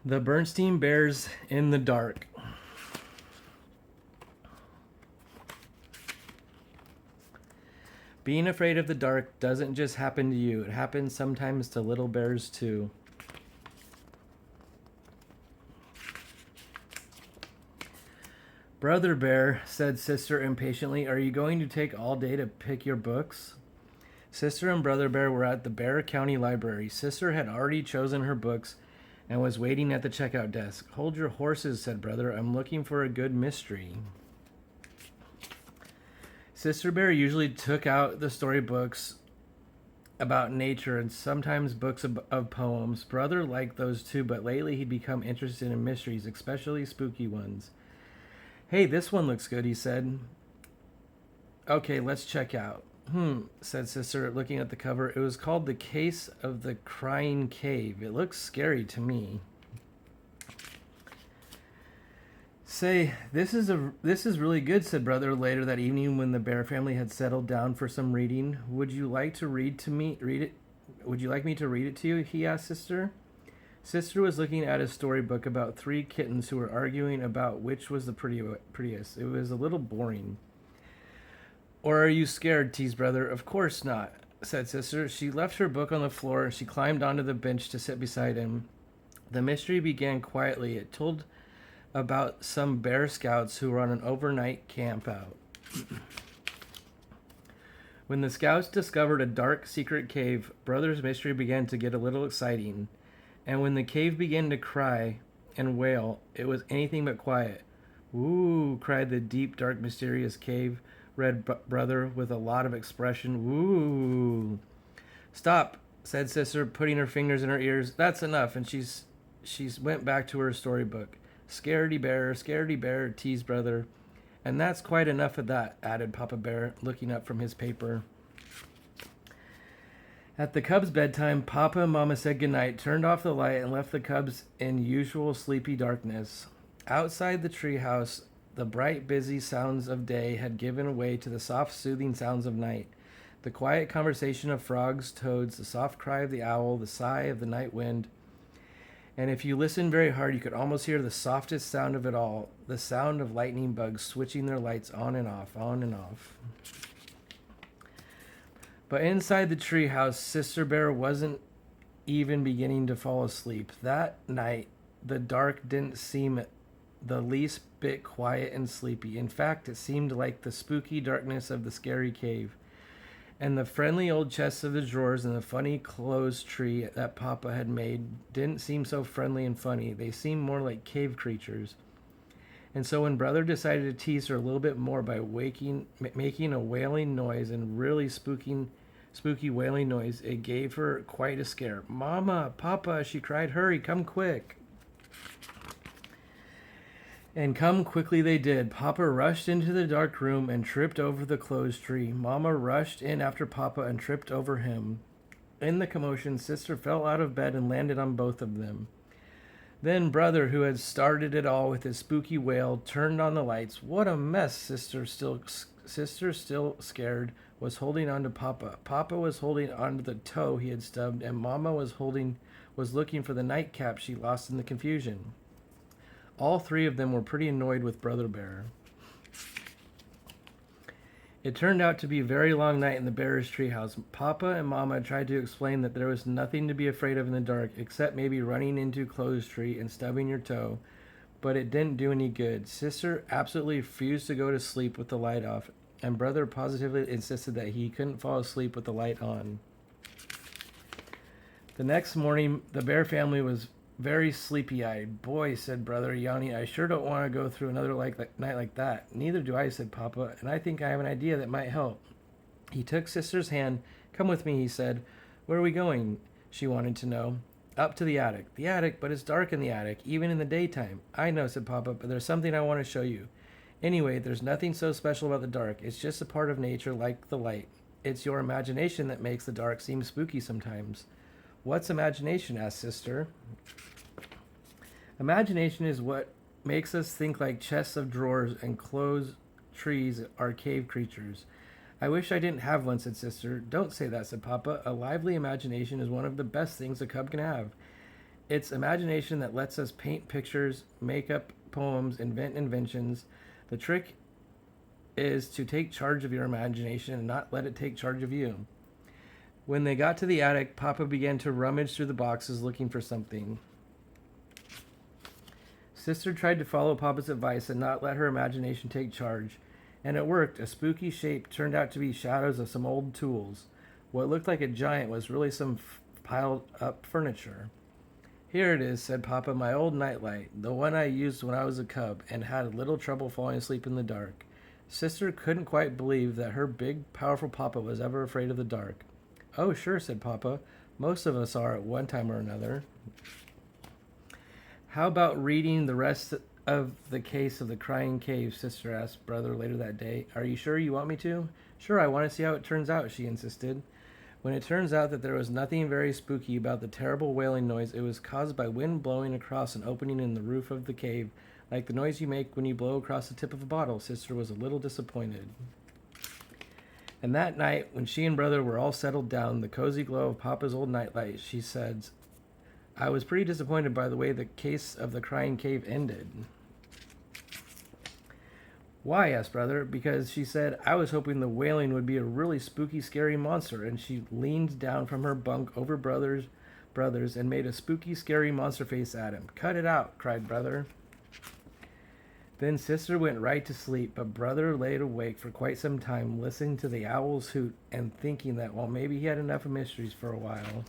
The Berenstain Bears in the dark. Being afraid of the dark doesn't just happen to you. It happens sometimes to little bears too. Brother Bear, said Sister impatiently, are you going to take all day to pick your books? Sister and Brother Bear were at the Bear County Library. Sister had already chosen her books and was waiting at the checkout desk. Hold your horses, said Brother. I'm looking for a good mystery. Sister Bear usually took out the storybooks about nature and sometimes books of poems. Brother liked those too, but lately he'd become interested in mysteries, especially spooky ones. Hey, this one looks good, he said. Okay, let's check out. Said Sister, looking at the cover. It was called The Case of the Crying Cave. It looks scary to me. Say, this is really good, said Brother later that evening when the Bear family had settled down for some reading. Would you like to read it? Would you like me to read it to you? He asked Sister. Sister was looking at a storybook about 3 kittens who were arguing about which was the prettiest. It was a little boring. Or are you scared? Teased Brother. Of course not, said Sister. She left her book on the floor and she climbed onto the bench to sit beside him. The mystery began quietly. It told about some Bear Scouts who were on an overnight camp out. When the Scouts discovered a dark, secret cave, Brother's mystery began to get a little exciting. And when the cave began to cry and wail, it was anything but quiet. Woo, cried the deep, dark, mysterious cave, read Brother with a lot of expression. Woo. Stop, said Sister, putting her fingers in her ears. That's enough. And she's went back to her storybook. Scaredy bear, teased Brother. And that's quite enough of that, added Papa Bear, looking up from his paper. At the cubs' bedtime, Papa and Mama said goodnight, turned off the light, and left the cubs in usual sleepy darkness. Outside the treehouse, the bright, busy sounds of day had given way to the soft, soothing sounds of night. The quiet conversation of frogs, toads, the soft cry of the owl, the sigh of the night wind. And if you listened very hard, you could almost hear the softest sound of it all, the sound of lightning bugs switching their lights on and off, on and off. But inside the treehouse, Sister Bear wasn't even beginning to fall asleep. That night, the dark didn't seem the least bit quiet and sleepy. In fact, it seemed like the spooky darkness of the scary cave. And the friendly old chests of the drawers and the funny clothes tree that Papa had made didn't seem so friendly and funny. They seemed more like cave creatures. And so when Brother decided to tease her a little bit more by making a wailing noise and really spooky wailing noise, it gave her quite a scare. Mama, Papa, she cried, hurry, come quick. And come quickly they did. Papa rushed into the dark room and tripped over the clothes tree. Mama rushed in after Papa and tripped over him. In the commotion, Sister fell out of bed and landed on both of them. Then Brother, who had started it all with his spooky wail, turned on the lights. What a mess! Sister, still scared, was holding on to Papa. Papa was holding on to the toe he had stubbed, and Mama was looking for the nightcap she lost in the confusion. All 3 of them were pretty annoyed with Brother Bear. It turned out to be a very long night in the Bears' treehouse. Papa and Mama tried to explain that there was nothing to be afraid of in the dark, except maybe running into clothes tree and stubbing your toe, but it didn't do any good. Sister absolutely refused to go to sleep with the light off, and Brother positively insisted that he couldn't fall asleep with the light on. The next morning, the Bear family was very sleepy-eyed. Boy, said Brother, yawning, I sure don't want to go through another night like that. Neither do I, said Papa, and I think I have an idea that might help. He took Sister's hand. Come with me, he said. Where are we going? She wanted to know. Up to the attic. The attic, but it's dark in the attic, even in the daytime. I know, said Papa, but there's something I want to show you. Anyway, there's nothing so special about the dark. It's just a part of nature like the light. It's your imagination that makes the dark seem spooky sometimes. What's imagination? Asked Sister. Imagination is what makes us think like chests of drawers and clothes trees are cave creatures. I wish I didn't have one, said Sister. Don't say that, said Papa. A lively imagination is one of the best things a cub can have. It's imagination that lets us paint pictures, make up poems, invent inventions. The trick is to take charge of your imagination and not let it take charge of you. When they got to the attic, Papa began to rummage through the boxes looking for something. Sister tried to follow Papa's advice and not let her imagination take charge, and it worked. A spooky shape turned out to be shadows of some old tools. What looked like a giant was really some piled up furniture. Here it is, said Papa, my old nightlight, the one I used when I was a cub and had a little trouble falling asleep in the dark. Sister couldn't quite believe that her big, powerful Papa was ever afraid of the dark. Oh, sure, said Papa. Most of us are at one time or another. How about reading the rest of the case of the crying cave, Sister asked Brother later that day. Are you sure you want me to? Sure, I want to see how it turns out, she insisted. When it turns out that there was nothing very spooky about the terrible wailing noise, it was caused by wind blowing across an opening in the roof of the cave, like the noise you make when you blow across the tip of a bottle. Sister was a little disappointed. And that night, when she and Brother were all settled down, the cozy glow of Papa's old nightlight, she said, I was pretty disappointed by the way the case of the crying cave ended. Why? Asked Brother. Because, she said, I was hoping the wailing would be a really spooky, scary monster, and she leaned down from her bunk over Brother's and made a spooky, scary monster face at him. Cut it out, cried Brother. Then Sister went right to sleep, but Brother lay awake for quite some time, listening to the owls hoot and thinking that, well, maybe he had enough of mysteries for a while.